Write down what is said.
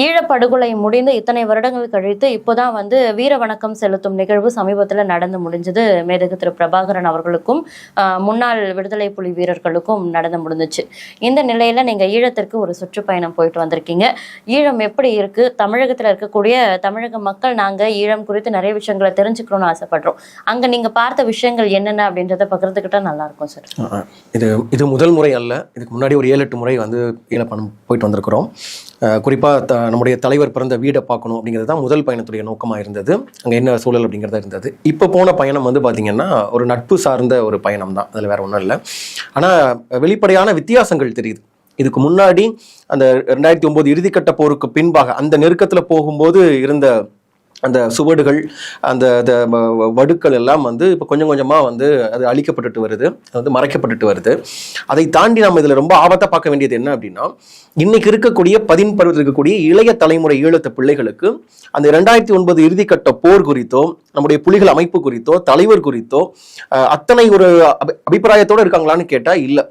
ஈழப்படுகொலை முடிந்து இத்தனை வருடங்கள் கழித்து இப்போதான் வந்து வீர வணக்கம் செலுத்தும் நிகழ்வு சமீபத்தில் நடந்து முடிஞ்சது. மேதகு திரு பிரபாகரன் அவர்களுக்கும் முன்னாள் விடுதலை புலி வீரர்களுக்கும் நடந்து முடிஞ்சிச்சு. இந்த நிலையில நீங்க ஈழத்திற்கு ஒரு சுற்றுப்பயணம் போயிட்டு வந்திருக்கீங்க. ஈழம் எப்படி இருக்கு, தமிழகத்துல இருக்கக்கூடிய தமிழக மக்கள் நாங்க ஈழம் குறித்து நிறைய விஷயங்களை தெரிஞ்சுக்கணும்னு ஆசைப்படுறோம். அங்க நீங்க பார்த்த விஷயங்கள் என்னென்ன அப்படின்றத பகிர்ந்துக்கிட்டா நல்லா இருக்கும் சார். இது முதல் முறை அல்ல, இதுக்கு முன்னாடி ஒரு 7-8 முறை வந்து ஈழப்பயணம் போயிட்டு வந்திருக்கிறோம். குறிப்பாக நம்முடைய தலைவர் பிறந்த வீடை பார்க்கணும் அப்படிங்கிறது தான் முதல் பயணத்துடைய நோக்கமாக இருந்தது. அங்கே என்ன சூழல் அப்படிங்கிறதா இருந்தது. இப்போ போன பயணம் வந்து பார்த்திங்கன்னா ஒரு நட்பு சார்ந்த ஒரு பயணம் தான், அதில் வேறு ஒன்றும் இல்லை. ஆனால் வெளிப்படையான வித்தியாசங்கள் தெரியுது. இதுக்கு முன்னாடி அந்த 2009 இறுதிக்கட்ட போருக்கு பின்பாக அந்த நெருக்கத்தில் போகும்போது இருந்த அந்த சுவடுகள், அந்த வடுக்கள் எல்லாம் வந்து இப்போ கொஞ்சம் கொஞ்சமாக வந்து அது அழிக்கப்பட்டுட்டு வருது, அது வந்து மறைக்கப்பட்டுட்டு வருது. அதை தாண்டி நம்ம இதில் ரொம்ப ஆபத்தாக பார்க்க வேண்டியது என்ன அப்படின்னா, இன்னைக்கு இருக்கக்கூடிய 10 பருவத்தில் இருக்கக்கூடிய இளைய தலைமுறை ஈழத்து பிள்ளைகளுக்கு அந்த 2009 இறுதிக்கட்ட போர் குறித்தோ, நம்முடைய புலிகள் அமைப்பு குறித்தோ, தலைவர் குறித்தோ அத்தனை ஒரு அபிப்பிராயத்தோடு இருக்காங்களான்னு கேட்டால் இல்லை.